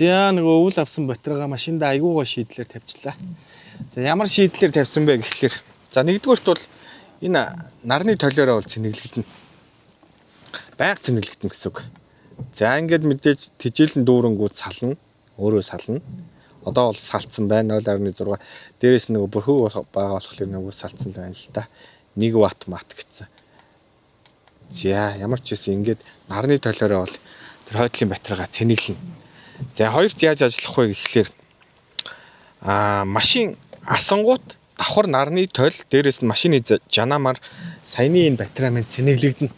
За нөгөө өвөл авсан батарейгаа машинда айгуугаа шийдлэр тавьчлаа. За ямар шийдлэр тавьсан бэ гэхлээр за нэгдүгээрт бол энэ нарны толиороо бол цэнэглэгдэнэ. Байнга цэнэглэгдэнэ гэсэн үг. За ингээд мэдээж тижээлэн дүүрэнгүүд сална, өөрөө сална. Одоо бол салцсан байна 0.6. Дээрээс нөгөө бүрхүү бага болохоор нөгөө салцсан л байна л та. 1 ватт мат гэсэн. За ямар ч үсэн ингээд нарны толиороо бол тэр хойдлын батарейгаа цэнэглэнэ. За хоёрт яаж ажиллах вэ гэхлээр машин асангууд давхар нарны тойл дээрээс нь машины жанаамаар саяны энэ батарей маань цэнэглэгдэнэ.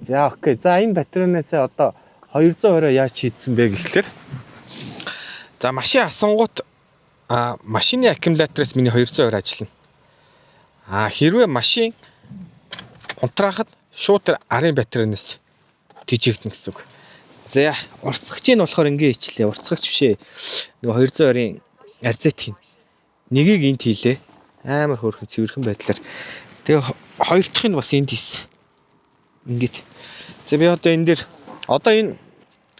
За окей. За энэ батарейнаас одоо 220 яаж шийдсэн бэ гэхлээр за машин асангууд машины аккумулятороос миний 220 ажиллана. Хэрвээ машин унтраахад шууд тэр арын батарейнаас тижигдэнэ гэсэн үг. За уртсагч нь болохоор ингээ ичлээ. Уртсагч бишээ. Нөгөө 220-ын арзет хийн. Нэгийг энд хийлээ. Амар хөөрхөн цэвэрхэн байдлаар. Тэгээ хоёр дахь нь бас энд хийсэн. Ингээд. За би одоо энэ дээр одоо энэ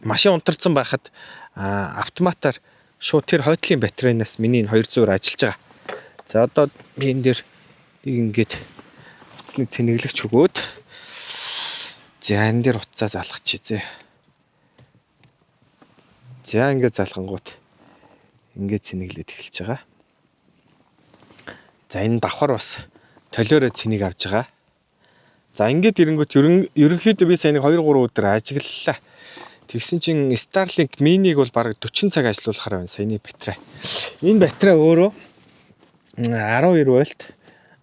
машин унтарсан байхад автоматар шууд тэр хойдлын батарейнаас миний 200 ажиллаж байгаа. За одоо би энэ дээр ингээд утасны цэнэглэгч өгөөд за энэ дээр утсаа залгачихъя. За ингээд залгангууд ингээд цэнэглээд эхэлж байгаа. За энэ давхар бас толиороо цэнийг авж байгаа. За ингээд ирэнгүүт ерөнхийдөө би сая 2-3 өдөр ажиглалаа. Тэгсэн чинь Starlink Mini-г бол бараг 40 цаг ажиллуулахаар байна саяны батарей. Энэ батарей өөрөө 12 вольт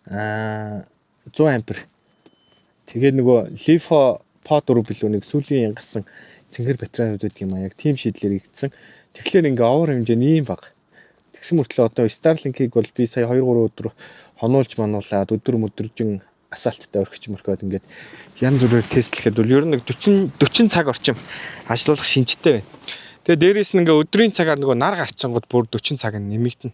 100 ампер. Тэгээд нөгөө LiFo Pod 4 билүү нэг сүүлийн гарсан цэнхэр батарейуд гэдэг юм яг тийм шийдлэр игдсэн. Тэгэхээр ингээ овер хэмжээ нь ийм баг. Тэгсэн мөртлөө одоо Starlink-ийг бол би сая 2-3 өдөр хонуулж мануулаад өдөр мөдржин асфальттай өргөж мөрхөөд ингээд янз бүрээр тестлэхэд бол ер нь 40 цаг орчим ажиллуулах шинжтэй байна. Тэгээ дээрээс нь ингээ өдрийн цагаар нөгөө нар гарчингууд бүр 40 цаг нэмэгдэнэ.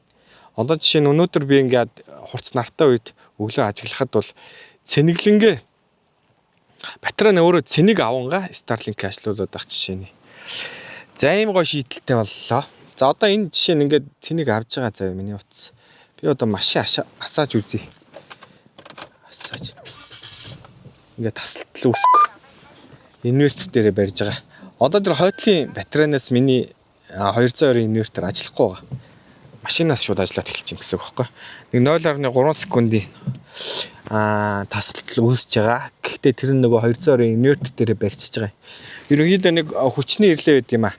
Одоо жишээ нь өнөөдөр би ингээд хурц нартай үед өглөө ажиглахад бол цэнэглэнгээ батарей нь өөрөө цэнийг авангаа Starlink ажиллуулад байх жишээ нь. За ийм гоё шийдэлтэй боллоо. За одоо энэ жишээ нь ингээд цэнийг авж байгаа заяа миний утас. Би одоо машин асааж үзье. Ингээд тасалдал үүсэх. Инвертер дээрээ барьж байгаа. Одоо тэр хойдлын батарейнаас миний 220 инвертер ажиллахгүй байгаа. Машинаас шууд ажиллаад эхэлж байна гэсэн үг байхгүй. Нэг 0.3 секундын тасалдал үүсэж байгаа. Гэхдээ тэр нөгөө 220 инвертер дээрээ барьчихж байгаа. Ерөнхийдөө нэг хүчний ирлээ байд юм аа.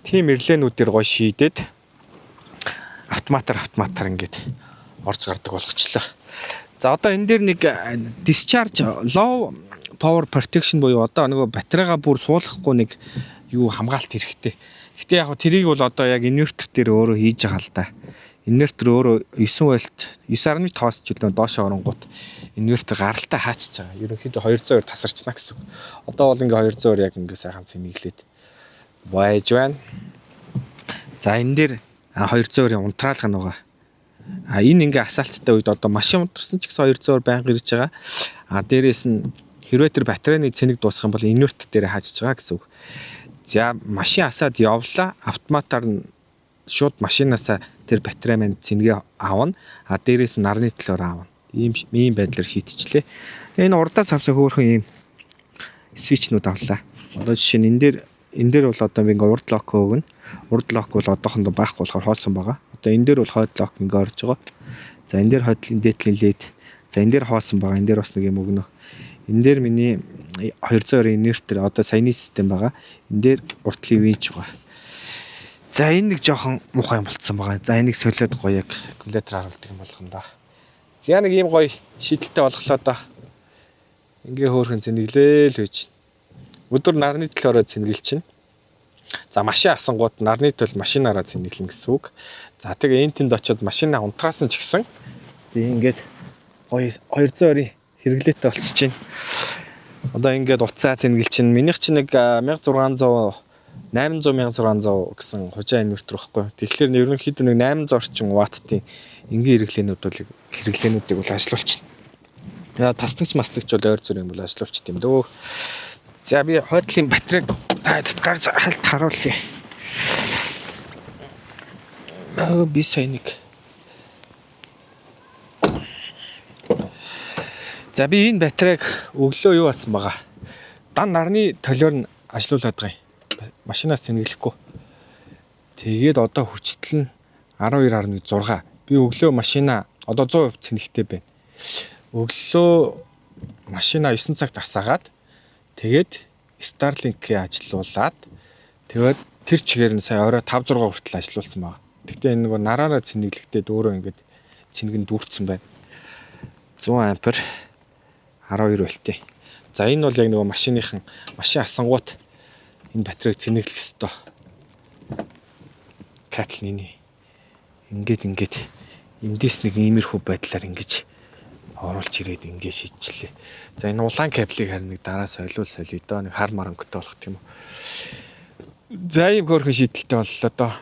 Тим ирлээнүүдээр гоё шийдээд автоматар ингээд орж гардаг болгочлоо. За одоо энэ дээр нэг discharge low power protection буюу одоо нөгөө батарейгаа бүр суулгахгүй нэг юу хамгаалт хэрэгтэй. Гэтэ яг тэрийг бол одоо яг инвертер дээр өөрөө хийж байгаа л да. Инвертер өөрөө 9 вольт 9.5-аас ч үлдээ доошоо оронгууд инвертер гаралтай хаачиж байгаа. Ерөнхийдөө 220 тасарчна гэсэн. Одоо бол ингээ 220 яг ингээ сайхан цэнэглээд байж байна. За энэ дээр 220-ийн унтраалга нь байгаа. Энэ ингээ асфальттай үед одоо машин унтарсан ч гэсэн 220 байнга ирж байгаа. Дээрээс нь хэрвээ тэр батарейны цэник дуусах юм бол инвертер дээр хаажиж байгаа гэсэн үг. За машин асаад явлаа. Автоматар нь шууд машинаасаа тэр батарей маань цэнгээ авна. Дээрээс нь нарны төлөөр авна. Ийм байдлаар шийдчихлээ. Энэ урдаас авсан хөөрхөн ийм свичнүүд авлаа. Одоо жишээ нь энэ дээр бол одоо ингээ урд лок өгнө. Урд лок бол одоохондоо байхгүй болохоор хоолсон байгаа. Одоо энэ дээр бол хойд лок ингээ орж байгаа. За энэ дээр хойдлын дээдлийн лед. За энэ дээр хоосон байгаа. Энэ дээр бас нэг юм өгнө. Энэ дээр миний 220 инвертер одоо саяны систем байгаа. Энэ дээр уртлын винч байгаа. За энэ нэг жоохон муухай юм болцсон байгаа. За энийг солиод гоё яг аккумулятор харуулдаг юм болгоно да. За нэг ийм гоё шийдэлтэй болголоо да. Ингээ хөөрхөн цэнэглээл байж. Өдөр нарны төлөөрөө цэнгэлж чинь. За машин асангууд нарны төл машинаараа цэнэглэн гэсэн үг. За тэгээ энэ тэнд очиод машинаа унтраасан ч гэсэн би ингээд гоё 220 хэрэглээтэй болчихж байна. Одоо ингээд утсаа цэнгэлж чинь минийх чинь нэг 1600 800 1600 гэсэн хужаа инвертер байхгүй. Тэгэхээр ерөнхийдөө нэг 800 орчим ваттын энгийн хэрэглээнүүдийг бол ажиллуулчихна. Тасдагч мастагч бол ойр зүр юм бол ажиллуулчих тийм дөө. За би хойдлын батарейг таад гарч хальт харуулъя. Би сайныг. За би энэ батарейг өглөө юу басан байгаа. Дан нарны толиор нь ажилуулад байгаа юм. Машинаас цэнгэлэхгүй. Тэгээд одоо хүчтэл нь 12.6. Би өглөө машина одоо 100% цэнэгтэй байна. Өглөө машина 9 цагт асаагаад тэгээд Starlink-ийг ажилуулад тэгээд тэр чигээр нь сая орой 5-6 хүртэл ажилуулсан байна. Гэхдээ энэ нөгөө нараараа цэнэглэгдээд өөрөө ингээд цэнгэн дүүрсэн байна. 100 ампер 12 вольтын. За энэ бол яг нөгөө машин асангууд энэ батарейг цэнэглэх ёстой. Капл нэний. Ингээд эндээс нэг иймэрхүү байдлаар ингэж оруулж ирээд ингэж шийдчихлээ. За энэ улаан каплыг харин нэг дараа солио доо нэг хар марангутай болох юм уу. За ийм хөөрхөн шийдэлтэй боллоо доо.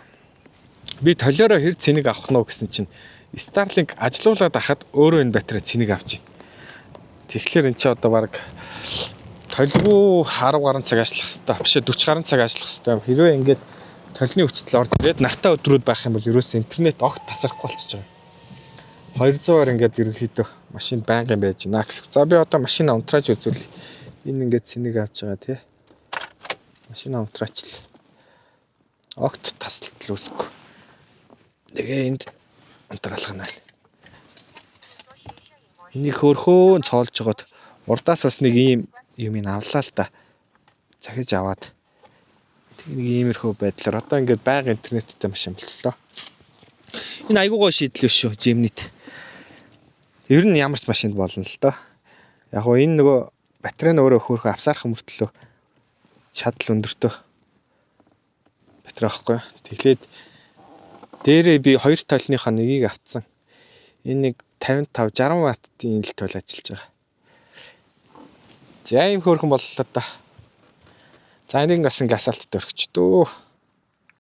Би толиороо хэр цэнийг авах нь гэсэн чинь Starlink ажилуулад ахад өөрөө энэ батарей цэнийг авч байна. Тэгэхээр эн чи одоо баг толгүй 10 гаруй цаг ажиллах хэрэгтэй. Бишээ 40 гаруй цаг ажиллах хэрэгтэй. Хэрвээ ингээд толны хүчтэл орж ирээд нартай өдрүүд байх юм бол ерөөсөө интернет огт тасрахгүй болчихж байгаа. 200-аар ингээд ерөнхийдөө машин байнгын байж байна гэсэн. За би одоо машина унтрааж үзвэл энэ ингээд цэнийг авч байгаа тий. Машина унтраачлаа. Огт таслалт үүсэхгүй. Тэгээ энд унтраалгана. Энийг хөөрхөн цоолж жагаад урдаас бас нэг ийм юм авлаа л да. Захиж аваад нэг иймэрхүү байдлаар одоо ингээд байнга интернеттэй машин боллоо. Энэ айгуу гоо шийдэл биш шүү, Gemini-т. Ер нь ямар ч машинд болно л доо. Яг гоо энэ нөгөө батарей нь өөрөө хөөрхөн авсаарах мөртлөө чадал өндөртөө батарей байхгүй. Тэгэхээр дээрээ би хоёр толныхоо нэгийг авцсан. Энэ нэг 55-60 ваттын л тойл ажиллаж байгаа. За ийм хөөрхөн боллоо да. За энийг бас ингээ асаалттай өргөч дөө.